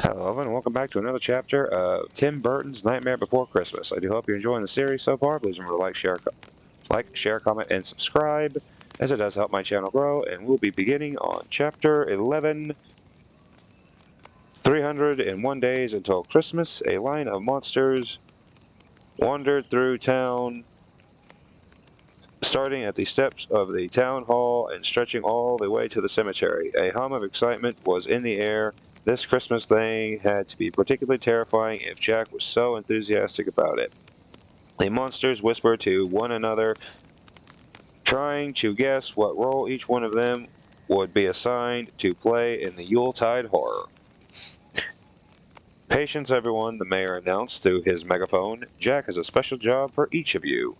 Hello, and welcome back to another chapter of Tim Burton's Nightmare Before Christmas. I do hope you're enjoying the series so far. Please remember to share, comment, and subscribe, as it does help my channel grow. And we'll be beginning on Chapter 11, 301 Days Until Christmas. A line of monsters wandered through town, starting at the steps of the town hall and stretching all the way to the cemetery. A hum of excitement was in the air. This Christmas thing had to be particularly terrifying if Jack was so enthusiastic about it. The monsters whispered to one another, trying to guess what role each one of them would be assigned to play in the Yuletide horror. Patience, everyone, the mayor announced through his megaphone. Jack has a special job for each of you.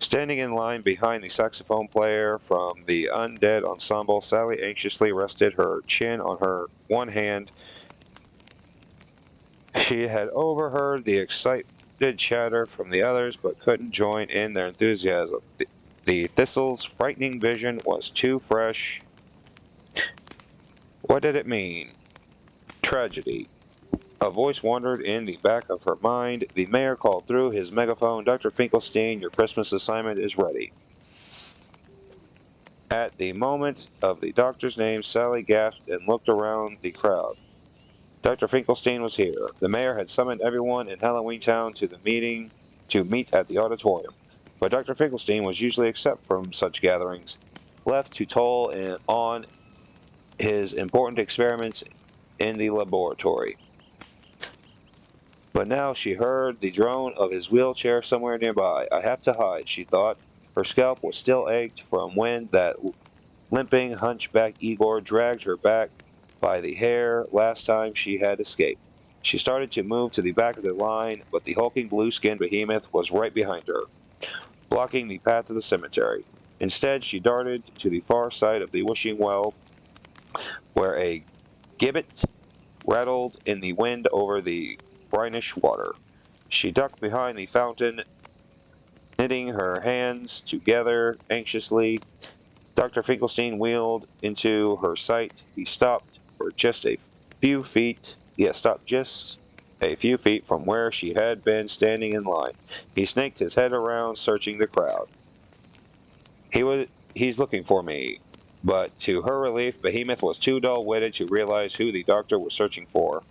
Standing in line behind the saxophone player from the undead ensemble, Sally anxiously rested her chin on her one hand. She had overheard the excited chatter from the others, but couldn't join in their enthusiasm. The Thistle's frightening vision was too fresh. What did it mean? Tragedy. A voice wandered in the back of her mind. The mayor called through his megaphone, "Dr. Finkelstein, your Christmas assignment is ready." At the moment of the doctor's name, Sally gasped and looked around the crowd. Dr. Finkelstein was here. The mayor had summoned everyone in Halloween Town to the meeting to meet at the auditorium. But Dr. Finkelstein was usually exempt from such gatherings, left to toll on his important experiments in the laboratory. But now she heard the drone of his wheelchair somewhere nearby. "I have to hide," she thought. Her scalp was still ached from when that limping hunchback Igor dragged her back by the hair last time she had escaped. She started to move to the back of the line, but the hulking blue-skinned behemoth was right behind her, blocking the path to the cemetery. Instead, she darted to the far side of the wishing well, where a gibbet rattled in the wind over the brinish water. She ducked behind the fountain, knitting her hands together anxiously. Dr. Finkelstein wheeled into her sight. He stopped just a few feet from where she had been standing in line. He snaked his head around, searching the crowd. He's looking for me. But to her relief, Behemoth was too dull-witted to realize who the doctor was searching for.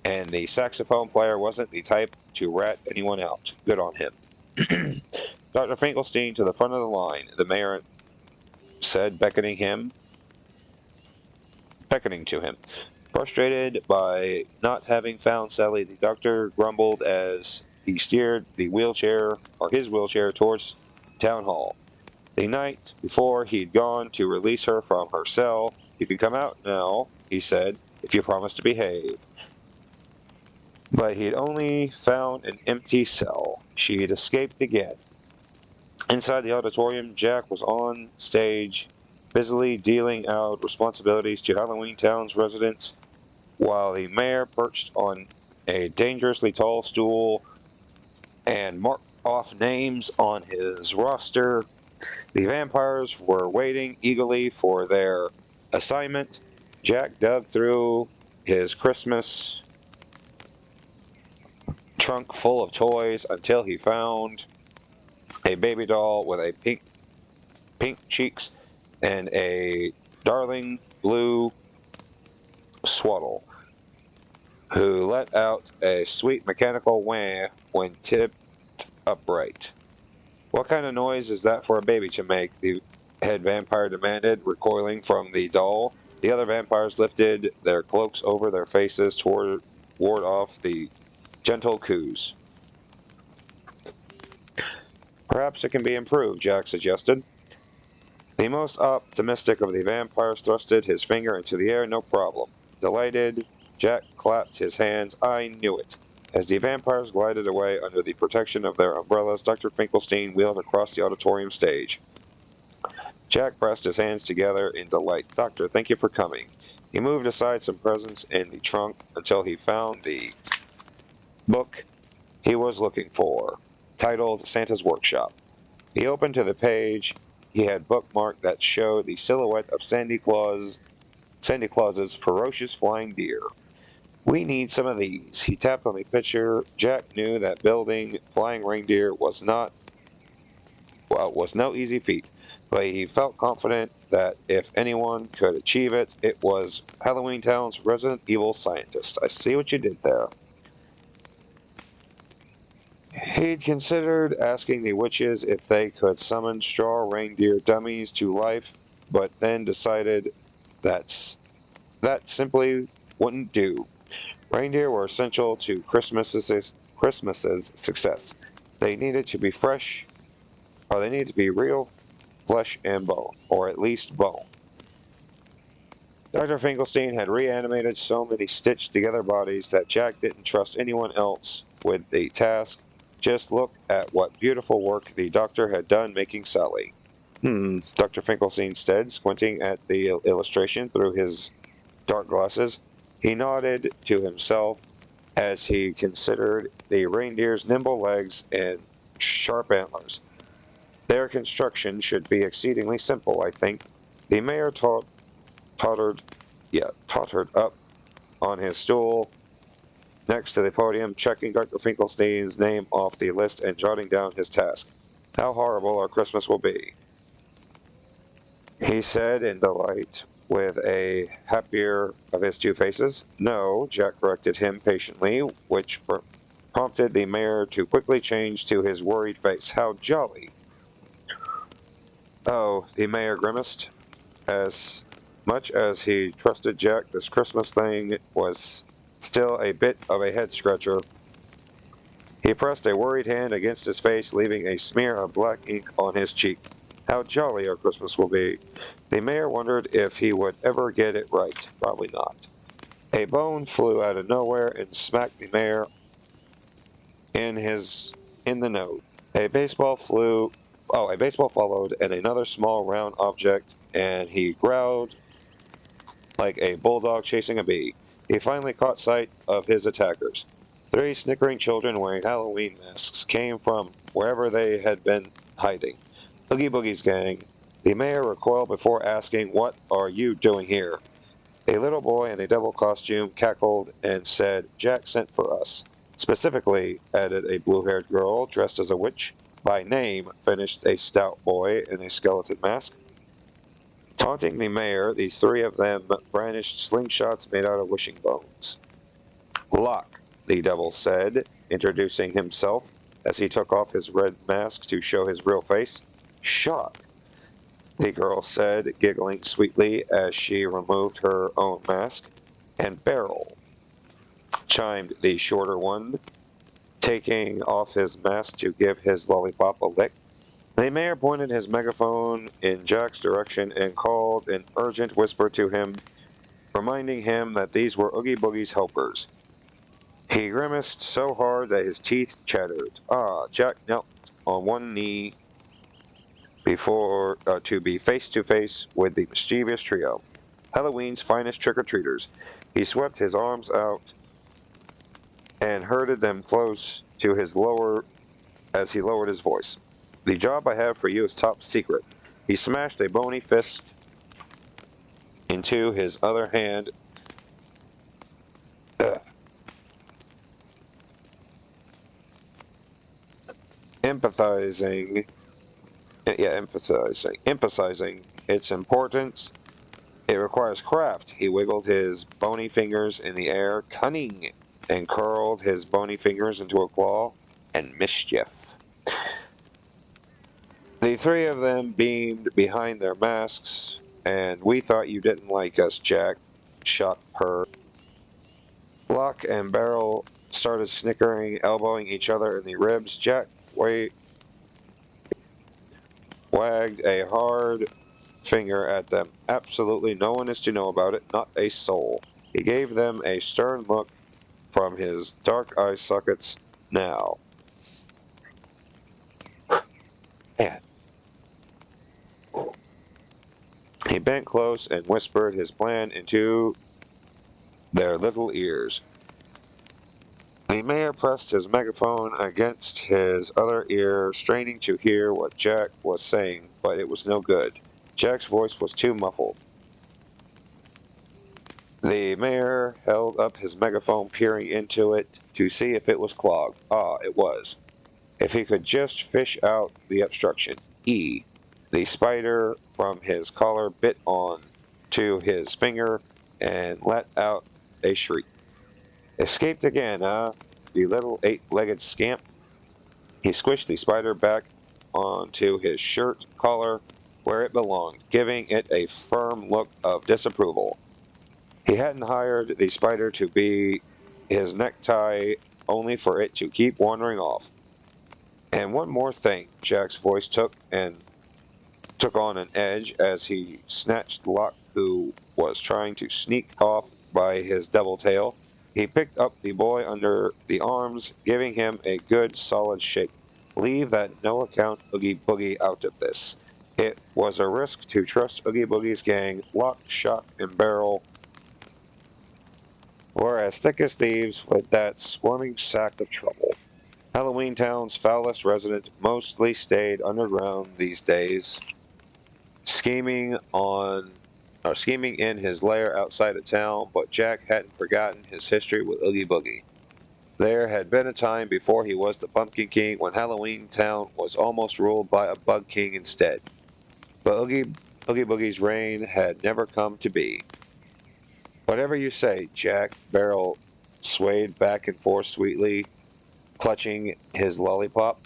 And the saxophone player wasn't the type to rat anyone out. Good on him. Dr. Finkelstein to the front of the line, the mayor said, beckoning to him. Frustrated by not having found Sally, the doctor grumbled as he steered his wheelchair towards town hall. The night before he'd gone to release her from her cell. "You can come out now," he said, "if you promise to behave." But he'd only found an empty cell. She'd escaped again. Inside the auditorium, Jack was on stage, busily dealing out responsibilities to Halloween Town's residents, while the mayor perched on a dangerously tall stool and marked off names on his roster. The vampires were waiting eagerly for their assignment. Jack dug through his Christmas trunk full of toys until he found a baby doll with a pink cheeks and a darling blue swaddle, who let out a sweet mechanical wah when tipped upright. "What kind of noise is that for a baby to make?" the head vampire demanded, recoiling from the doll. The other vampires lifted their cloaks over their faces to ward off the gentle coos. "Perhaps it can be improved," Jack suggested. The most optimistic of the vampires thrusted his finger into the air. "No problem." Delighted, Jack clapped his hands. "I knew it." As the vampires glided away under the protection of their umbrellas, Dr. Finkelstein wheeled across the auditorium stage. Jack pressed his hands together in delight. "Doctor, thank you for coming." He moved aside some presents in the trunk until he found the book he was looking for, titled Santa's Workshop. He opened to the page he had bookmarked that showed the silhouette of Sandy Claus's ferocious flying deer. We need some of these. He tapped on the picture. Jack knew that building flying reindeer was no easy feat, but he felt confident that if anyone could achieve it, it was Halloween Town's Resident Evil scientist. I see what you did there. He'd considered asking the witches if they could summon straw reindeer dummies to life, but then decided that simply wouldn't do. Reindeer were essential to Christmas's success. They needed to be fresh, or they needed to be real flesh and bone, or at least bone. Dr. Finkelstein had reanimated so many stitched together bodies that Jack didn't trust anyone else with the task. Just look at what beautiful work the doctor had done making Sally. Dr. Finkelstein said, squinting at the illustration through his dark glasses. He nodded to himself as he considered the reindeer's nimble legs and sharp antlers. Their construction should be exceedingly simple, I think. The mayor tottered up on his stool next to the podium, checking Dr. Finkelstein's name off the list and jotting down his task. How horrible our Christmas will be, he said in delight, with a happier of his two faces. No, Jack corrected him patiently, which prompted the mayor to quickly change to his worried face. How jolly. Oh, the mayor grimaced. As much as he trusted Jack, this Christmas thing was still a bit of a head-scratcher. He pressed a worried hand against his face, leaving a smear of black ink on his cheek. How jolly our Christmas will be. The mayor wondered if he would ever get it right. Probably not. A bone flew out of nowhere and smacked the mayor in the nose. A baseball followed, and another small round object, and he growled like a bulldog chasing a bee. He finally caught sight of his attackers. 3 snickering children wearing Halloween masks came from wherever they had been hiding. Oogie Boogie's gang. The mayor recoiled before asking, "What are you doing here?" A little boy in a devil costume cackled and said, "Jack sent for us." Specifically, added a blue-haired girl dressed as a witch. By name, finished a stout boy in a skeleton mask. Taunting the mayor, the 3 of them brandished slingshots made out of wishing bones. "Lock," the devil said, introducing himself as he took off his red mask to show his real face. "Shock," the girl said, giggling sweetly as she removed her own mask. "And Barrel," chimed the shorter one, taking off his mask to give his lollipop a lick. The mayor pointed his megaphone in Jack's direction and called an urgent whisper to him, reminding him that these were Oogie Boogie's helpers. He grimaced so hard that his teeth chattered. Jack knelt on one knee before to be face to face with the mischievous trio, Halloween's finest trick-or-treaters. He swept his arms out and herded them close to his lower as he lowered his voice. "The job I have for you is top secret." He smashed a bony fist into his other hand. Emphasizing its importance. "It requires craft." He wiggled his bony fingers in the air. "Cunning," and curled his bony fingers into a claw. "And mischief." The 3 of them beamed behind their masks. "And we thought you didn't like us, Jack," Shock purred. Lock and Barrel started snickering, elbowing each other in the ribs. Jack wagged a hard finger at them. "Absolutely no one is to know about it, not a soul." He gave them a stern look from his dark eye sockets. "Now." Man. He bent close and whispered his plan into their little ears. The mayor pressed his megaphone against his other ear, straining to hear what Jack was saying, but it was no good. Jack's voice was too muffled. The mayor held up his megaphone, peering into it to see if it was clogged. Ah, it was. If he could just fish out the obstruction. E. The spider from his collar bit on to his finger and let out a shriek. Escaped again, huh? You little eight-legged scamp. He squished the spider back onto his shirt collar where it belonged, giving it a firm look of disapproval. He hadn't hired the spider to be his necktie only for it to keep wandering off. And one more thing, Jack's voice took on an edge as he snatched Locke, who was trying to sneak off by his devil tail. He picked up the boy under the arms, giving him a good solid shake. Leave that no-account Oogie Boogie out of this. It was a risk to trust Oogie Boogie's gang. Locke, Shock, and Barrel were as thick as thieves with that swarming sack of trouble. Halloween Town's foulest resident mostly stayed underground these days, scheming in his lair outside of town, but Jack hadn't forgotten his history with Oogie Boogie. There had been a time before he was the Pumpkin King when Halloween Town was almost ruled by a Bug King instead. But Oogie Boogie's reign had never come to be. Whatever you say, Jack. Barrel swayed back and forth sweetly, clutching his lollipop.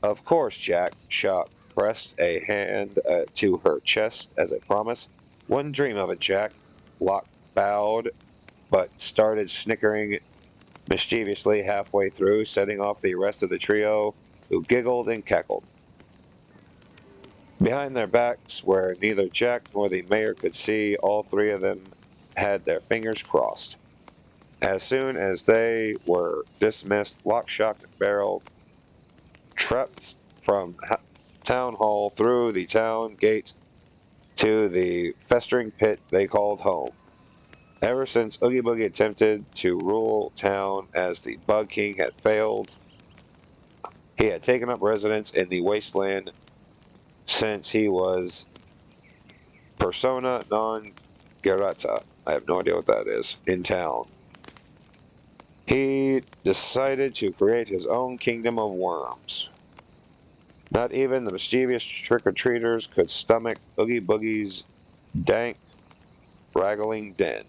Of course, Jack. Shock pressed a hand to her chest as a promise. Wouldn't dream of it, Jack. Locke bowed, but started snickering mischievously halfway through, setting off the rest of the trio, who giggled and cackled. Behind their backs, where neither Jack nor the mayor could see, all three of them had their fingers crossed. As soon as they were dismissed, Lock, Shock, and Barrel tramped from town hall through the town gate to the festering pit they called home. Ever since Oogie Boogie attempted to rule town as the Bug King had failed, he had taken up residence in the wasteland since he was persona non grata. I have no idea what that is. In town. He decided to create his own kingdom of worms. Not even the mischievous trick-or-treaters could stomach Oogie Boogie's dank, raggling den.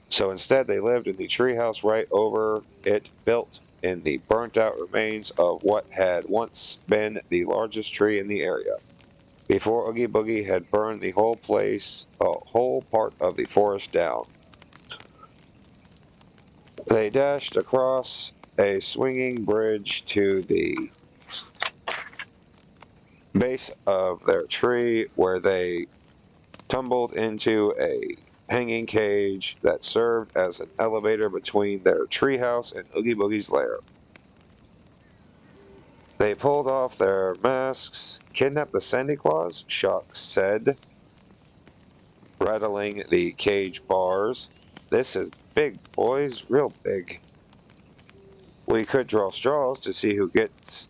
So instead they lived in the treehouse right over it, built in the burnt-out remains of what had once been the largest tree in the area, before Oogie Boogie had burned the whole part of the forest down. They dashed across a swinging bridge to the base of their tree, where they tumbled into a hanging cage that served as an elevator between their treehouse and Oogie Boogie's lair. They pulled off their masks. Kidnap the Sandy Claus? Shock said, rattling the cage bars. This is big, boys, real big. We could draw straws to see who gets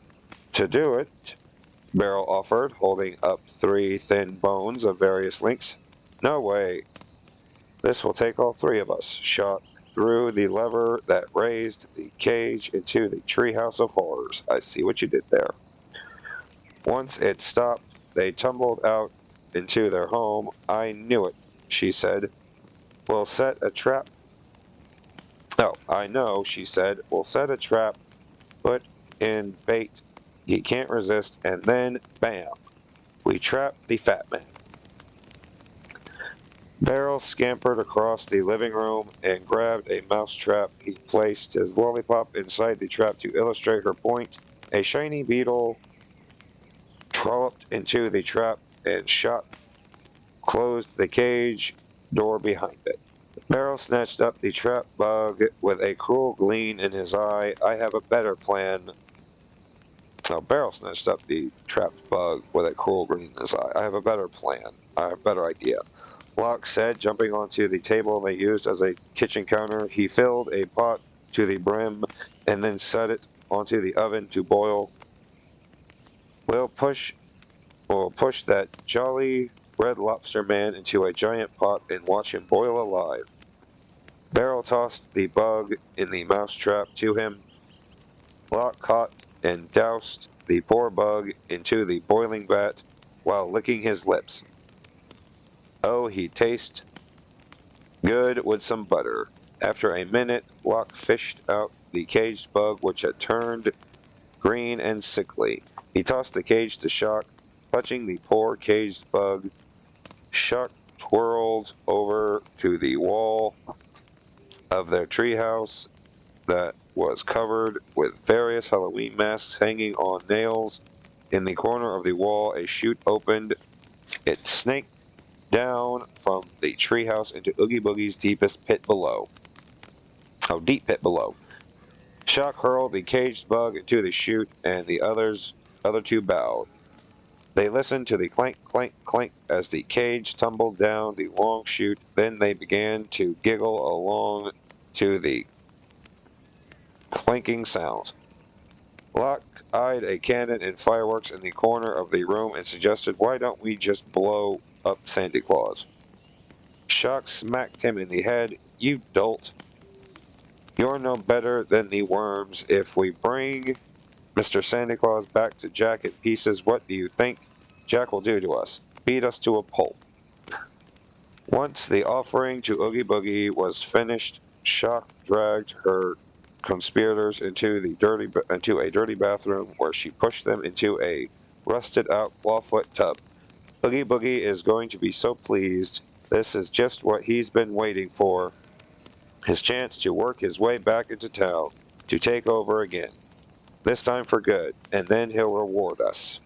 to do it, Barrel offered, holding up 3 thin bones of various lengths. No way. This will take all 3 of us. Shock threw the lever that raised the cage into the treehouse of horrors. I see what you did there. Once it stopped, they tumbled out into their home. I knew it, she said. We'll set a trap. Oh, I know, she said. We'll set a trap, put in bait he can't resist, and then, bam, we trap the fat man. Barrel scampered across the living room and grabbed a mousetrap. He placed his lollipop inside the trap to illustrate her point. A shiny beetle trolloped into the trap, and Shock closed the cage door behind it. Barrel snatched up the trap bug with a cruel gleam in his eye. I have a better plan. Oh, Barrel snatched up the trapped bug with a cruel gleam in his eye. I have a better plan. I have a better idea. Locke said, jumping onto the table they used as a kitchen counter. He filled a pot to the brim and then set it onto the oven to boil. We'll push that jolly red lobster man into a giant pot and watch him boil alive. Beryl tossed the bug in the mousetrap to him. Locke caught and doused the poor bug into the boiling vat while licking his lips. Oh, he tastes good with some butter. After a minute, Locke fished out the caged bug, which had turned green and sickly. He tossed the cage to Shock, clutching the poor caged bug. Shock twirled over to the wall of their treehouse that was covered with various Halloween masks hanging on nails. In the corner of the wall, a chute opened. It snaked down from the treehouse into Oogie Boogie's deepest pit below. Oh, deep pit below. Shock hurled the caged bug into the chute, and the other two bowed. They listened to the clank, clank, clank as the cage tumbled down the long chute. Then they began to giggle along to the clanking sounds. Locke eyed a cannon and fireworks in the corner of the room and suggested, "Why don't we just blow up Santa Claus?" Shock smacked him in the head. "You dolt. You're no better than the worms. If we bring Mr. Santa Claus back to Jack in pieces, what do you think Jack will do to us? Beat us to a pulp." Once the offering to Oogie Boogie was finished, Shock dragged her conspirators into a dirty bathroom where she pushed them into a rusted-out clawfoot tub. Oogie Boogie is going to be so pleased. This is just what he's been waiting for. His chance to work his way back into town, to take over again. This time for good, and then he'll reward us.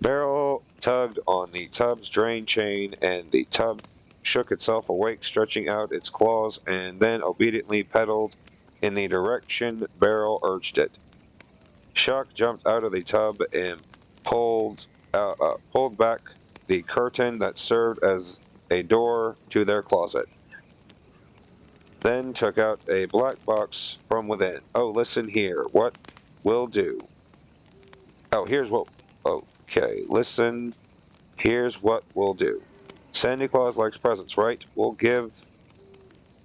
Beryl tugged on the tub's drain chain, and the tub shook itself awake, stretching out its claws, and then obediently pedaled in the direction Beryl urged it. Shock jumped out of the tub and pulled back the curtain that served as a door to their closet. Then took out a black box from within. "Oh, listen here. What we'll do. Oh, here's what. Okay, listen. Here's what we'll do. Santa Claus likes presents, right? We'll give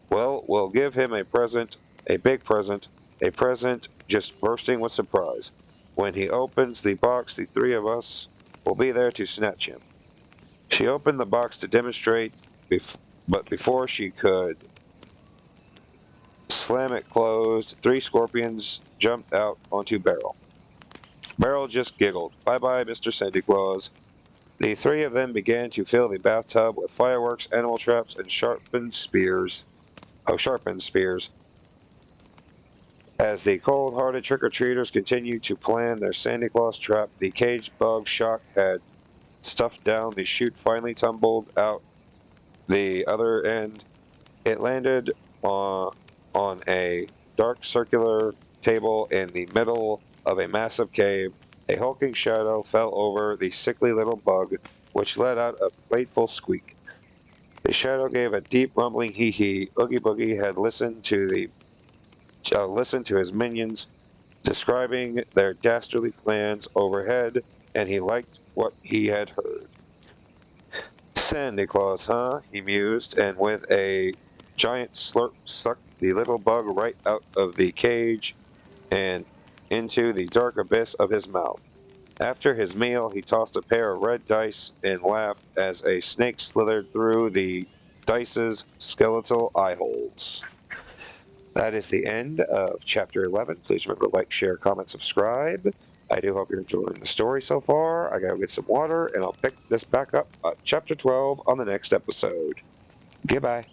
him a present, a big present, a present just bursting with surprise. When he opens the box, the three of us will be there to snatch him." She opened the box to demonstrate, but before she could slam it closed, three scorpions jumped out onto Beryl. Beryl just giggled. "Bye-bye, Mr. Santa Claus." The three of them began to fill the bathtub with fireworks, animal traps, and sharpened spears. As the cold-hearted trick-or-treaters continued to plan their Santa Claus trap, the caged bug Shock had stuffed down the chute finally tumbled out the other end. It landed on a dark circular table in the middle of a massive cave. A hulking shadow fell over the sickly little bug, which let out a playful squeak. The shadow gave a deep rumbling hee-hee. Oogie Boogie had listened to his minions describing their dastardly plans overhead, and he liked what he had heard. "Santa Claus, huh?" he mused, and with a giant slurp sucked the little bug right out of the cage and into the dark abyss of his mouth. After his meal, he tossed a pair of red dice and laughed as a snake slithered through the dice's skeletal eye holes. That is the end of Chapter 11. Please remember to like, share, comment, subscribe. I do hope you're enjoying the story so far. I gotta get some water, and I'll pick this back up at Chapter 12 on the next episode. Goodbye.